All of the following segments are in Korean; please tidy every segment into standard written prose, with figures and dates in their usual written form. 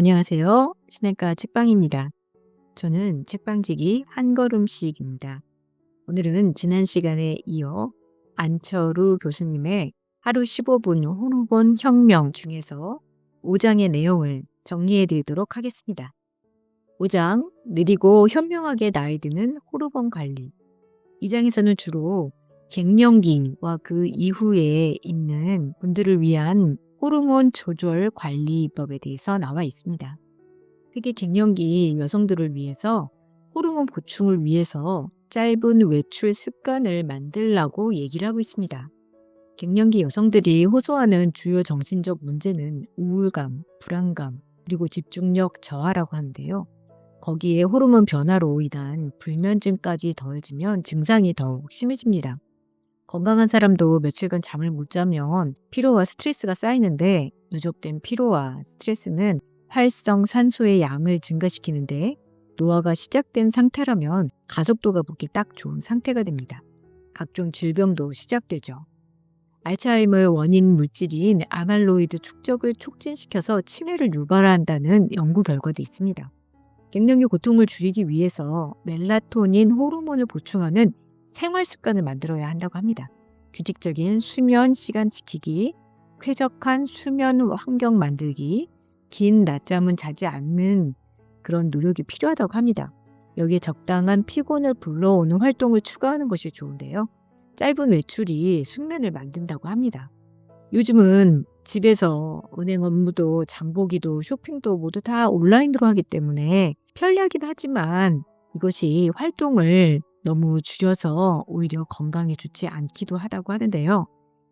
안녕하세요. 시냇가 책방입니다. 저는 책방지기 한 걸음씩입니다. 오늘은 지난 시간에 이어 안철우 교수님의 하루 15분 호르몬 혁명 중에서 5장의 내용을 정리해 드리도록 하겠습니다. 5장 느리고 현명하게 나이 드는 호르몬 관리. 이 장에서는 주로 갱년기와 그 이후에 있는 분들을 위한 호르몬 조절 관리법에 대해서 나와 있습니다. 특히 갱년기 여성들을 위해서 호르몬 보충을 위해서 짧은 외출 습관을 만들라고 얘기를 하고 있습니다. 갱년기 여성들이 호소하는 주요 정신적 문제는 우울감, 불안감, 그리고 집중력 저하라고 하는데요. 거기에 호르몬 변화로 인한 불면증까지 더해지면 증상이 더욱 심해집니다. 건강한 사람도 며칠간 잠을 못 자면 피로와 스트레스가 쌓이는데 누적된 피로와 스트레스는 활성 산소의 양을 증가시키는데 노화가 시작된 상태라면 가속도가 붙기 딱 좋은 상태가 됩니다. 각종 질병도 시작되죠. 알츠하이머의 원인 물질인 아말로이드 축적을 촉진시켜서 치매를 유발한다는 연구 결과도 있습니다. 갱년기 고통을 줄이기 위해서 멜라토닌 호르몬을 보충하는 생활 습관을 만들어야 한다고 합니다. 규칙적인 수면 시간 지키기, 쾌적한 수면 환경 만들기, 긴 낮잠은 자지 않는 그런 노력이 필요하다고 합니다. 여기에 적당한 피곤을 불러오는 활동을 추가하는 것이 좋은데요. 짧은 외출이 숙면을 만든다고 합니다. 요즘은 집에서 은행 업무도 장보기도 쇼핑도 모두 다 온라인으로 하기 때문에 편리하긴 하지만 이것이 활동을 너무 줄여서 오히려 건강에 좋지 않기도 하다고 하는데요.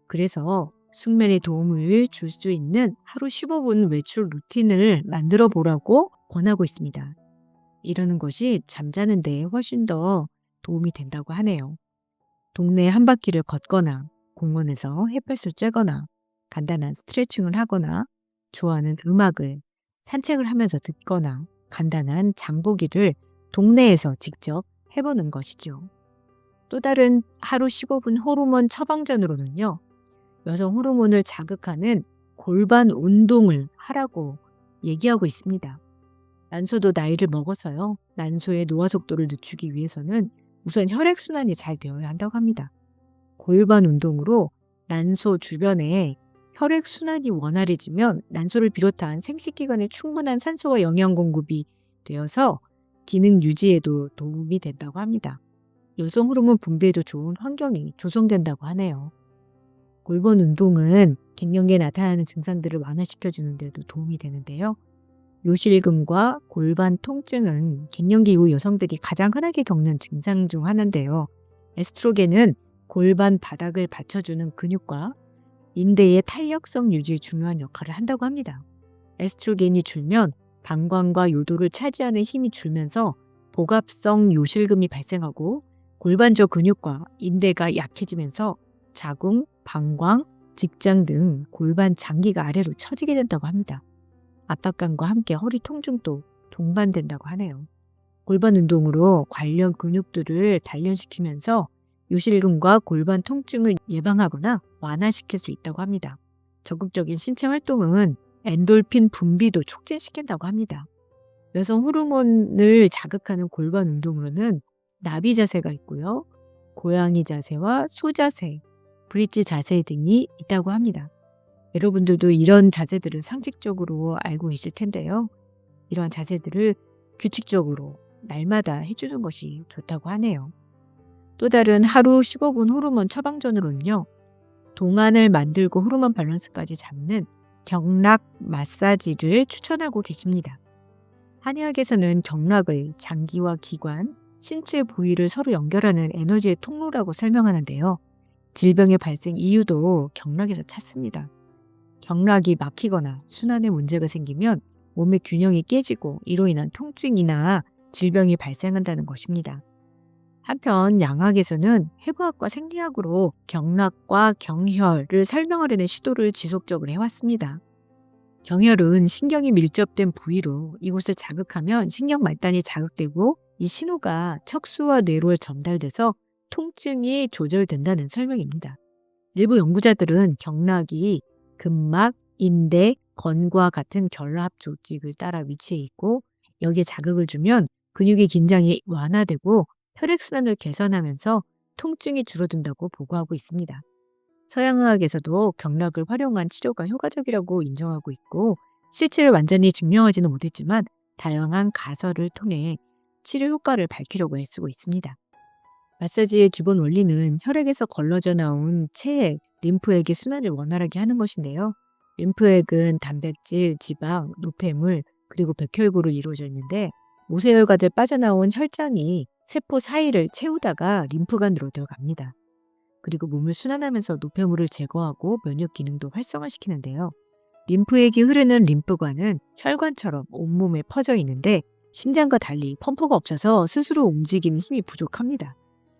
그래서 숙면에 도움을 줄 수 있는 하루 15분 외출 루틴을 만들어 보라고 권하고 있습니다. 이러는 것이 잠자는 데 훨씬 더 도움이 된다고 하네요. 동네 한 바퀴를 걷거나 공원에서 햇볕을 쬐거나 간단한 스트레칭을 하거나 좋아하는 음악을 산책을 하면서 듣거나 간단한 장보기를 동네에서 직접 해보는 것이죠. 또 다른 하루 15분 호르몬 처방전으로는요. 여성 호르몬을 자극하는 골반 운동을 하라고 얘기하고 있습니다. 난소도 나이를 먹어서요. 난소의 노화 속도를 늦추기 위해서는 우선 혈액순환이 잘 되어야 한다고 합니다. 골반 운동으로 난소 주변에 혈액순환이 원활해지면 난소를 비롯한 생식기관에 충분한 산소와 영양 공급이 되어서 기능 유지에도 도움이 된다고 합니다. 여성 호르몬 분비에도 좋은 환경이 조성된다고 하네요. 골반 운동은 갱년기에 나타나는 증상들을 완화시켜주는 데도 도움이 되는데요. 요실금과 골반 통증은 갱년기 이후 여성들이 가장 흔하게 겪는 증상 중 하나인데요. 에스트로겐은 골반 바닥을 받쳐주는 근육과 인대의 탄력성 유지에 중요한 역할을 한다고 합니다. 에스트로겐이 줄면 방광과 요도를 차지하는 힘이 줄면서 복압성 요실금이 발생하고 골반저 근육과 인대가 약해지면서 자궁, 방광, 직장 등 골반 장기가 아래로 처지게 된다고 합니다. 압박감과 함께 허리 통증도 동반된다고 하네요. 골반 운동으로 관련 근육들을 단련시키면서 요실금과 골반 통증을 예방하거나 완화시킬 수 있다고 합니다. 적극적인 신체 활동은 엔돌핀 분비도 촉진시킨다고 합니다. 여성 호르몬을 자극하는 골반 운동으로는 나비 자세가 있고요. 고양이 자세와 소자세, 브릿지 자세 등이 있다고 합니다. 여러분들도 이런 자세들을 상식적으로 알고 계실 텐데요. 이러한 자세들을 규칙적으로 날마다 해주는 것이 좋다고 하네요. 또 다른 하루 15분 호르몬 처방전으로는요. 동안을 만들고 호르몬 밸런스까지 잡는 경락 마사지를 추천하고 계십니다. 한의학에서는 경락을 장기와 기관, 신체 부위를 서로 연결하는 에너지의 통로라고 설명하는데요. 질병의 발생 이유도 경락에서 찾습니다. 경락이 막히거나 순환에 문제가 생기면 몸의 균형이 깨지고 이로 인한 통증이나 질병이 발생한다는 것입니다. 한편 양학에서는 해부학과 생리학으로 경락과 경혈을 설명하려는 시도를 지속적으로 해왔습니다. 경혈은 신경이 밀접된 부위로 이곳을 자극하면 신경 말단이 자극되고 이 신호가 척수와 뇌로 전달돼서 통증이 조절된다는 설명입니다. 일부 연구자들은 경락이 근막, 인대, 건과 같은 결합 조직을 따라 위치해 있고, 여기에 자극을 주면 근육의 긴장이 완화되고 혈액순환을 개선하면서 통증이 줄어든다고 보고하고 있습니다. 서양의학에서도 경락을 활용한 치료가 효과적이라고 인정하고 있고, 실체를 완전히 증명하지는 못했지만 다양한 가설을 통해 치료 효과를 밝히려고 애쓰고 있습니다. 마사지의 기본 원리는 혈액에서 걸러져 나온 체액, 림프액의 순환을 원활하게 하는 것인데요. 림프액은 단백질, 지방, 노폐물, 그리고 백혈구로 이루어져 있는데, 모세혈관을 빠져나온 혈장이 세포 사이를 채우다가 림프관으로 들어갑니다. 그리고 몸을 순환하면서 노폐물을 제거하고 면역 기능도 활성화시키는데요. 림프액이 흐르는 림프관은 혈관처럼 온몸에 퍼져 있는데, 심장과 달리 펌프가 없어서 스스로 움직이는 힘이 부족합니다.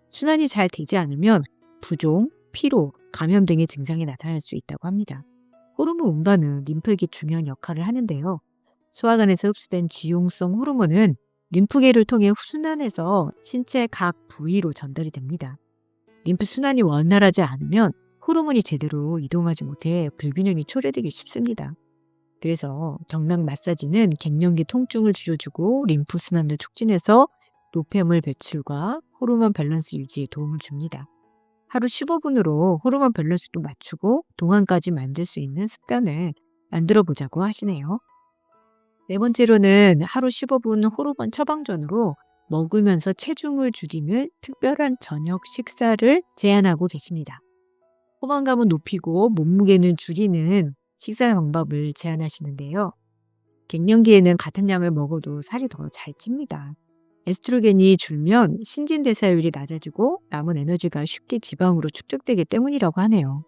순환이 잘 되지 않으면 부종, 피로, 감염 등의 증상이 나타날 수 있다고 합니다. 호르몬 운반은 림프액이 중요한 역할을 하는데요. 소화관에서 흡수된 지용성 호르몬은 림프계를 통해 순환해서 신체 각 부위로 전달이 됩니다. 림프 순환이 원활하지 않으면 호르몬이 제대로 이동하지 못해 불균형이 초래되기 쉽습니다. 그래서 경락 마사지는 갱년기 통증을 줄여주고 림프 순환을 촉진해서 노폐물 배출과 호르몬 밸런스 유지에 도움을 줍니다. 하루 15분으로 호르몬 밸런스도 맞추고 동안까지 만들 수 있는 습관을 만들어 보자고 하시네요. 네 번째로는 하루 15분 호르몬 처방전으로 먹으면서 체중을 줄이는 특별한 저녁 식사를 제안하고 계십니다. 포만감은 높이고 몸무게는 줄이는 식사 방법을 제안하시는데요. 갱년기에는 같은 양을 먹어도 살이 더 잘 찝니다. 에스트로겐이 줄면 신진대사율이 낮아지고 남은 에너지가 쉽게 지방으로 축적되기 때문이라고 하네요.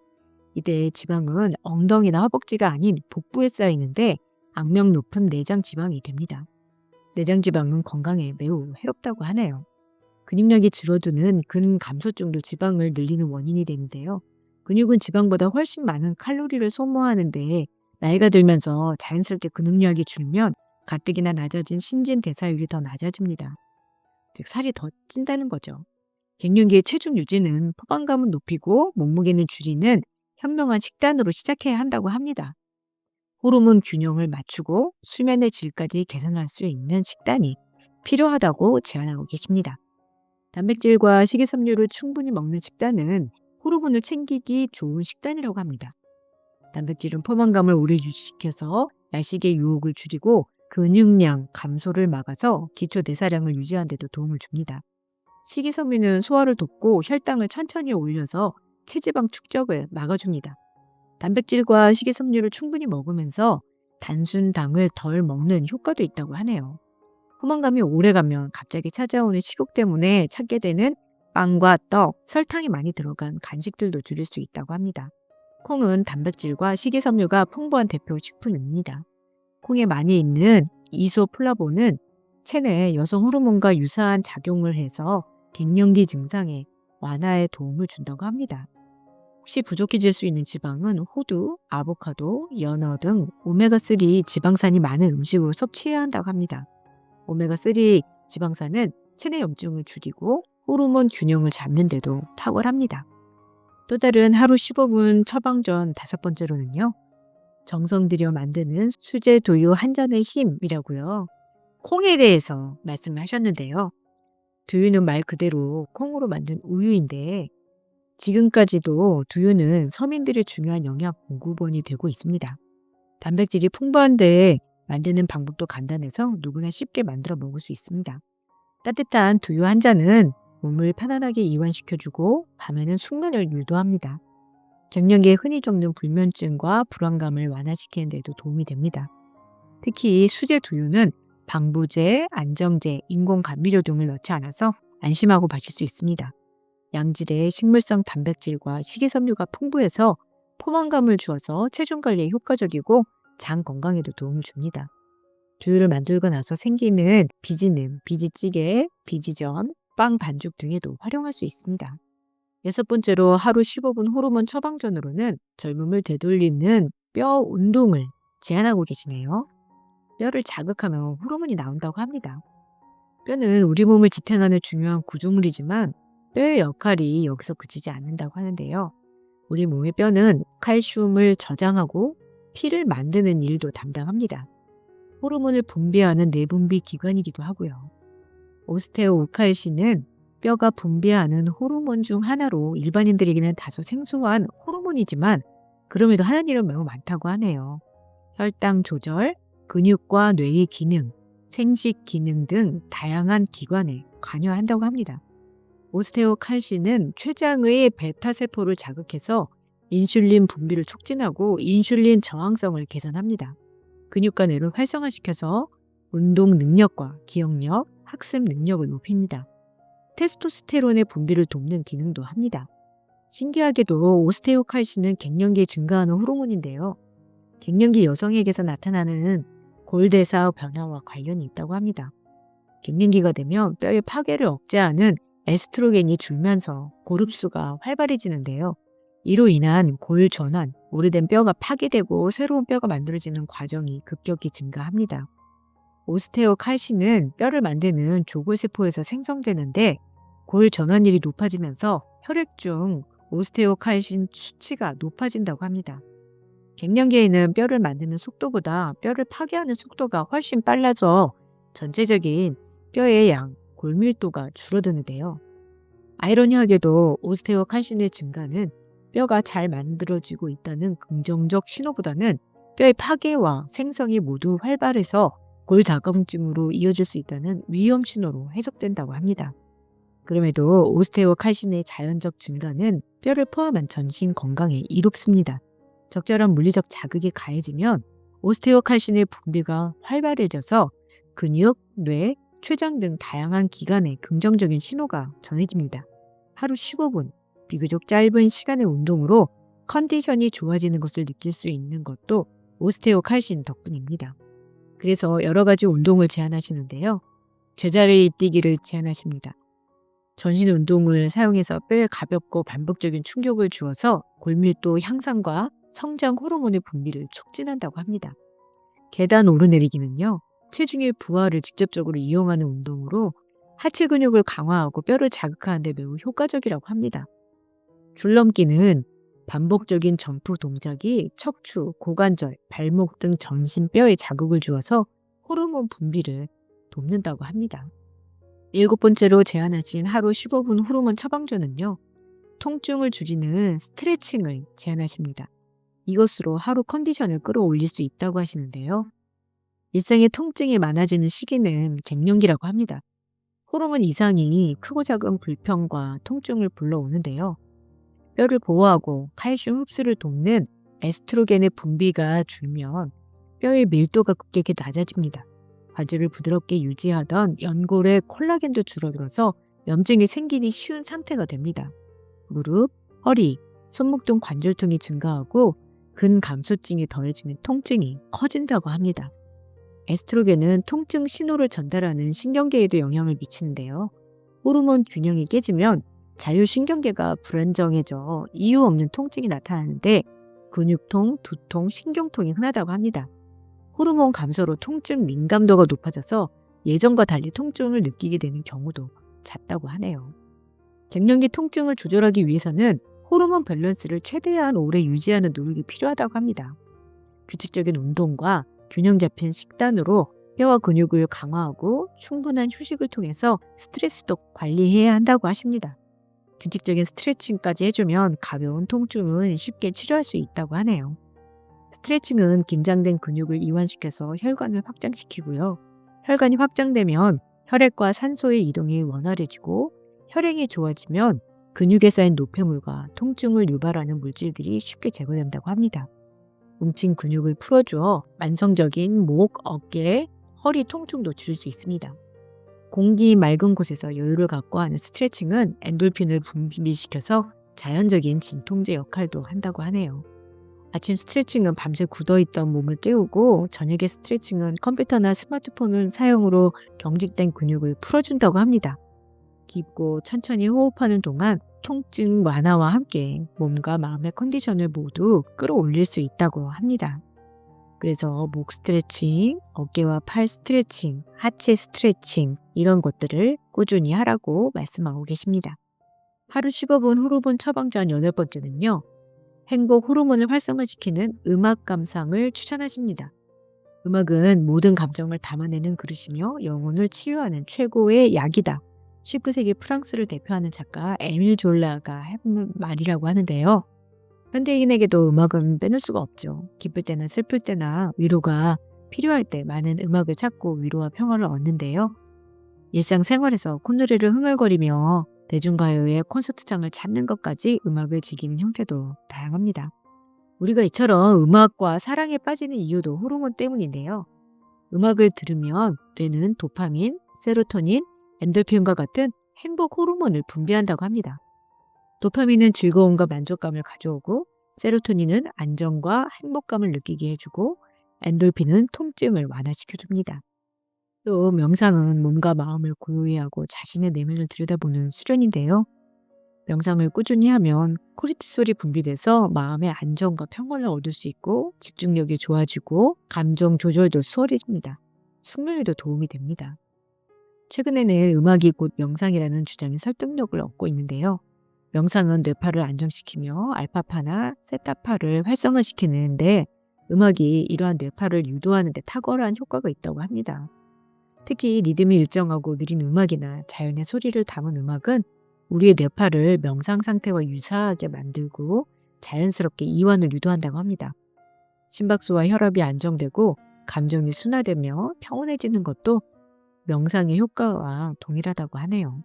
이때 지방은 엉덩이나 허벅지가 아닌 복부에 쌓이는데 악명 높은 내장 지방이 됩니다. 내장 지방은 건강에 매우 해롭다고 하네요. 근육량이 줄어드는 근감소증도 지방을 늘리는 원인이 되는데요. 근육은 지방보다 훨씬 많은 칼로리를 소모하는데, 나이가 들면서 자연스럽게 근육량이 줄면 가뜩이나 낮아진 신진대사율이 더 낮아집니다. 즉 살이 더 찐다는 거죠. 갱년기의 체중 유지는 포만감을 높이고 몸무게는 줄이는 현명한 식단으로 시작해야 한다고 합니다. 호르몬 균형을 맞추고 수면의 질까지 개선할 수 있는 식단이 필요하다고 제안하고 계십니다. 단백질과 식이섬유를 충분히 먹는 식단은 호르몬을 챙기기 좋은 식단이라고 합니다. 단백질은 포만감을 오래 유지시켜서 야식의 유혹을 줄이고 근육량 감소를 막아서 기초 대사량을 유지하는 데도 도움을 줍니다. 식이섬유는 소화를 돕고 혈당을 천천히 올려서 체지방 축적을 막아줍니다. 단백질과 식이섬유를 충분히 먹으면서 단순당을 덜 먹는 효과도 있다고 하네요. 포만감이 오래가면 갑자기 찾아오는 식욕 때문에 찾게 되는 빵과 떡, 설탕이 많이 들어간 간식들도 줄일 수 있다고 합니다. 콩은 단백질과 식이섬유가 풍부한 대표 식품입니다. 콩에 많이 있는 이소플라본은 체내 여성 호르몬과 유사한 작용을 해서 갱년기 증상의 완화에 도움을 준다고 합니다. 혹시 부족해질 수 있는 지방은 호두, 아보카도, 연어 등 오메가3 지방산이 많은 음식으로 섭취해야 한다고 합니다. 오메가3 지방산은 체내 염증을 줄이고 호르몬 균형을 잡는 데도 탁월합니다. 또 다른 하루 15분 처방전 5번째로는요. 정성 들여 만드는 수제 두유 한 잔의 힘이라고요. 콩에 대해서 말씀하셨는데요. 두유는 말 그대로 콩으로 만든 우유인데, 지금까지도 두유는 서민들의 중요한 영양 공급원이 되고 있습니다. 단백질이 풍부한데 만드는 방법도 간단해서 누구나 쉽게 만들어 먹을 수 있습니다. 따뜻한 두유 한 잔은 몸을 편안하게 이완시켜주고 밤에는 숙면을 유도합니다. 갱년기에 흔히 겪는 불면증과 불안감을 완화시키는 데도 도움이 됩니다. 특히 수제 두유는 방부제, 안정제, 인공 감미료 등을 넣지 않아서 안심하고 마실 수 있습니다. 양질의 식물성 단백질과 식이섬유가 풍부해서 포만감을 주어서 체중 관리에 효과적이고 장 건강에도 도움을 줍니다. 두유를 만들고 나서 생기는 비지는 비지찌개, 비지전, 빵 반죽 등에도 활용할 수 있습니다. 6번째로 하루 15분 호르몬 처방전으로는 젊음을 되돌리는 뼈 운동을 제안하고 계시네요. 뼈를 자극하면 호르몬이 나온다고 합니다. 뼈는 우리 몸을 지탱하는 중요한 구조물이지만 뼈의 역할이 여기서 그치지 않는다고 하는데요. 우리 몸의 뼈는 칼슘을 저장하고 피를 만드는 일도 담당합니다. 호르몬을 분비하는 내분비 기관이기도 하고요. 오스테오칼신은 뼈가 분비하는 호르몬 중 하나로 일반인들에게는 다소 생소한 호르몬이지만 그럼에도 하는 일은 매우 많다고 하네요. 혈당 조절, 근육과 뇌의 기능, 생식 기능 등 다양한 기관에 관여한다고 합니다. 오스테오칼신은 췌장의 베타세포를 자극해서 인슐린 분비를 촉진하고 인슐린 저항성을 개선합니다. 근육과 뇌를 활성화시켜서 운동 능력과 기억력, 학습 능력을 높입니다. 테스토스테론의 분비를 돕는 기능도 합니다. 신기하게도 오스테오칼신은 갱년기에 증가하는 호르몬인데요. 갱년기 여성에게서 나타나는 골대사 변화와 관련이 있다고 합니다. 갱년기가 되면 뼈의 파괴를 억제하는 에스트로겐이 줄면서 골 흡수가 활발해지는데요. 이로 인한 골 전환, 오래된 뼈가 파괴되고 새로운 뼈가 만들어지는 과정이 급격히 증가합니다. 오스테오칼신은 뼈를 만드는 조골세포에서 생성되는데 골 전환율이 높아지면서 혈액 중 오스테오칼신 수치가 높아진다고 합니다. 갱년기에는 뼈를 만드는 속도보다 뼈를 파괴하는 속도가 훨씬 빨라져 전체적인 뼈의 양, 골밀도가 줄어드는데요. 아이러니하게도 오스테오칼신의 증가는 뼈가 잘 만들어지고 있다는 긍정적 신호보다는 뼈의 파괴와 생성이 모두 활발해서 골다공증으로 이어질 수 있다는 위험 신호로 해석된다고 합니다. 그럼에도 오스테오칼신의 자연적 증가는 뼈를 포함한 전신 건강에 이롭습니다. 적절한 물리적 자극이 가해지면 오스테오칼신의 분비가 활발해져서 근육, 뇌, 췌장 등 다양한 기관에 긍정적인 신호가 전해집니다. 하루 15분, 비교적 짧은 시간의 운동으로 컨디션이 좋아지는 것을 느낄 수 있는 것도 오스테오칼신 덕분입니다. 그래서 여러 가지 운동을 제안하시는데요. 제자리 뛰기를 제안하십니다. 전신 운동을 사용해서 뼈에 가볍고 반복적인 충격을 주어서 골밀도 향상과 성장 호르몬의 분비를 촉진한다고 합니다. 계단 오르내리기는요. 체중의 부하를 직접적으로 이용하는 운동으로 하체 근육을 강화하고 뼈를 자극하는 데 매우 효과적이라고 합니다. 줄넘기는 반복적인 점프 동작이 척추, 고관절, 발목 등 전신 뼈에 자극을 주어서 호르몬 분비를 돕는다고 합니다. 7번째로 제안하신 하루 15분 호르몬 처방전은요. 통증을 줄이는 스트레칭을 제안하십니다. 이것으로 하루 컨디션을 끌어올릴 수 있다고 하시는데요. 일상에 통증이 많아지는 시기는 갱년기라고 합니다. 호르몬 이상이 크고 작은 불편과 통증을 불러오는데요. 뼈를 보호하고 칼슘 흡수를 돕는 에스트로겐의 분비가 줄면 뼈의 밀도가 급격히 낮아집니다. 관절을 부드럽게 유지하던 연골의 콜라겐도 줄어들어서 염증이 생기기 쉬운 상태가 됩니다. 무릎, 허리, 손목 등 관절통이 증가하고 근감소증이 더해지면 통증이 커진다고 합니다. 에스트로겐은 통증 신호를 전달하는 신경계에도 영향을 미치는데요. 호르몬 균형이 깨지면 자율신경계가 불안정해져 이유 없는 통증이 나타나는데 근육통, 두통, 신경통이 흔하다고 합니다. 호르몬 감소로 통증 민감도가 높아져서 예전과 달리 통증을 느끼게 되는 경우도 잦다고 하네요. 갱년기 통증을 조절하기 위해서는 호르몬 밸런스를 최대한 오래 유지하는 노력이 필요하다고 합니다. 규칙적인 운동과 균형 잡힌 식단으로 뼈와 근육을 강화하고 충분한 휴식을 통해서 스트레스도 관리해야 한다고 하십니다. 규칙적인 스트레칭까지 해주면 가벼운 통증은 쉽게 치료할 수 있다고 하네요. 스트레칭은 긴장된 근육을 이완시켜서 혈관을 확장시키고요. 혈관이 확장되면 혈액과 산소의 이동이 원활해지고 혈행이 좋아지면 근육에 쌓인 노폐물과 통증을 유발하는 물질들이 쉽게 제거된다고 합니다. 뭉친 근육을 풀어주어 만성적인 목, 어깨, 허리 통증도 줄일 수 있습니다. 공기 맑은 곳에서 여유를 갖고 하는 스트레칭은 엔돌핀을 분비시켜서 자연적인 진통제 역할도 한다고 하네요. 아침 스트레칭은 밤새 굳어있던 몸을 깨우고 저녁에 스트레칭은 컴퓨터나 스마트폰을 사용으로 경직된 근육을 풀어준다고 합니다. 깊고 천천히 호흡하는 동안 통증 완화와 함께 몸과 마음의 컨디션을 모두 끌어올릴 수 있다고 합니다. 그래서 목 스트레칭, 어깨와 팔 스트레칭, 하체 스트레칭 이런 것들을 꾸준히 하라고 말씀하고 계십니다. 하루 15분 호르몬 처방전 8번째는요. 행복 호르몬을 활성화시키는 음악 감상을 추천하십니다. 음악은 모든 감정을 담아내는 그릇이며 영혼을 치유하는 최고의 약이다. 19세기 프랑스를 대표하는 작가 에밀 졸라가 한 말이라고 하는데요. 현대인에게도 음악은 빼놓을 수가 없죠. 기쁠 때나 슬플 때나 위로가 필요할 때 많은 음악을 찾고 위로와 평화를 얻는데요. 일상생활에서 콧노래를 흥얼거리며 대중가요의 콘서트장을 찾는 것까지 음악을 즐기는 형태도 다양합니다. 우리가 이처럼 음악과 사랑에 빠지는 이유도 호르몬 때문인데요. 음악을 들으면 뇌는 도파민, 세로토닌, 엔돌핀과 같은 행복 호르몬을 분비한다고 합니다. 도파민은 즐거움과 만족감을 가져오고, 세로토닌은 안정과 행복감을 느끼게 해주고, 엔돌핀은 통증을 완화시켜줍니다. 또 명상은 몸과 마음을 고요히 하고 자신의 내면을 들여다보는 수련인데요. 명상을 꾸준히 하면 코르티솔이 분비돼서 마음의 안정과 평온을 얻을 수 있고 집중력이 좋아지고 감정 조절도 수월해집니다. 숙면에도 도움이 됩니다. 최근에는 음악이 곧 명상이라는 주장이 설득력을 얻고 있는데요. 명상은 뇌파를 안정시키며 알파파나 세타파를 활성화시키는데 음악이 이러한 뇌파를 유도하는 데 탁월한 효과가 있다고 합니다. 특히 리듬이 일정하고 느린 음악이나 자연의 소리를 담은 음악은 우리의 뇌파를 명상 상태와 유사하게 만들고 자연스럽게 이완을 유도한다고 합니다. 심박수와 혈압이 안정되고 감정이 순화되며 평온해지는 것도 명상의 효과와 동일하다고 하네요.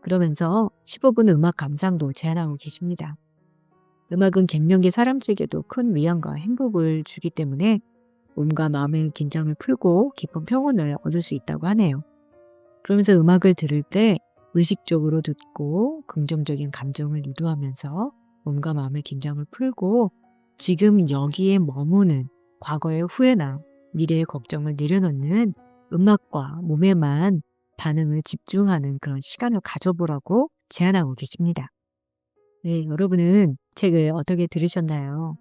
그러면서 15분 음악 감상도 제안하고 계십니다. 음악은 갱년기 사람들에게도 큰 위안과 행복을 주기 때문에 몸과 마음의 긴장을 풀고 깊은 평온을 얻을 수 있다고 하네요. 그러면서 음악을 들을 때 의식적으로 듣고 긍정적인 감정을 유도하면서 몸과 마음의 긴장을 풀고 지금 여기에 머무는 과거의 후회나 미래의 걱정을 내려놓는 음악과 몸에만 반응을 집중하는 그런 시간을 가져보라고 제안하고 계십니다. 네, 여러분은 책을 어떻게 들으셨나요?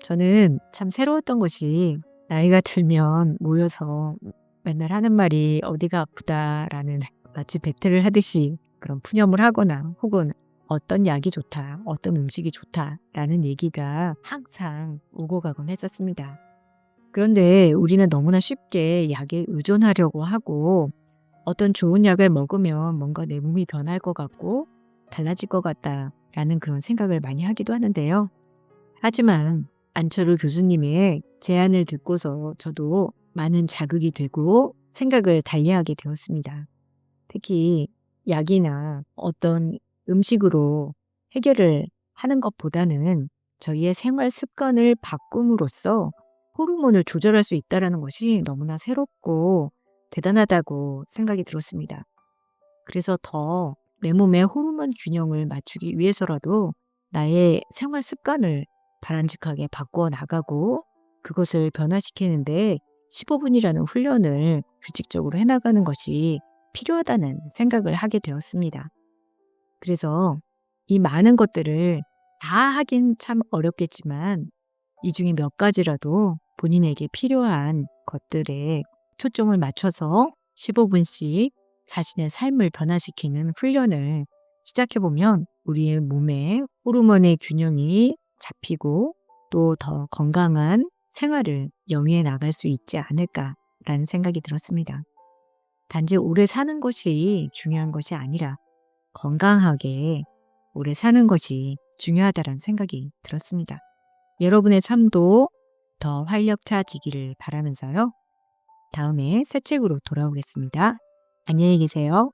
저는 참 새로웠던 것이 나이가 들면 모여서 맨날 하는 말이 어디가 아프다라는 마치 배틀을 하듯이 그런 푸념을 하거나 혹은 어떤 약이 좋다, 어떤 음식이 좋다라는 얘기가 항상 오고 가곤 했었습니다. 그런데 우리는 너무나 쉽게 약에 의존하려고 하고 어떤 좋은 약을 먹으면 뭔가 내 몸이 변할 것 같고 달라질 것 같다라는 그런 생각을 많이 하기도 하는데요. 하지만 안철우 교수님의 제안을 듣고서 저도 많은 자극이 되고 생각을 달리하게 되었습니다. 특히 약이나 어떤 음식으로 해결을 하는 것보다는 저희의 생활 습관을 바꿈으로써 호르몬을 조절할 수 있다는 것이 너무나 새롭고 대단하다고 생각이 들었습니다. 그래서 더 내 몸의 호르몬 균형을 맞추기 위해서라도 나의 생활 습관을 바람직하게 바꾸어 나가고 그것을 변화시키는데 15분이라는 훈련을 규칙적으로 해나가는 것이 필요하다는 생각을 하게 되었습니다. 그래서 이 많은 것들을 다 하긴 참 어렵겠지만 이 중에 몇 가지라도 본인에게 필요한 것들에 초점을 맞춰서 15분씩 자신의 삶을 변화시키는 훈련을 시작해보면 우리의 몸에 호르몬의 균형이 잡히고 또 더 건강한 생활을 영위해 나갈 수 있지 않을까라는 생각이 들었습니다. 단지 오래 사는 것이 중요한 것이 아니라 건강하게 오래 사는 것이 중요하다는 생각이 들었습니다. 여러분의 삶도 더 활력차지기를 바라면서요. 다음에 새 책으로 돌아오겠습니다. 안녕히 계세요.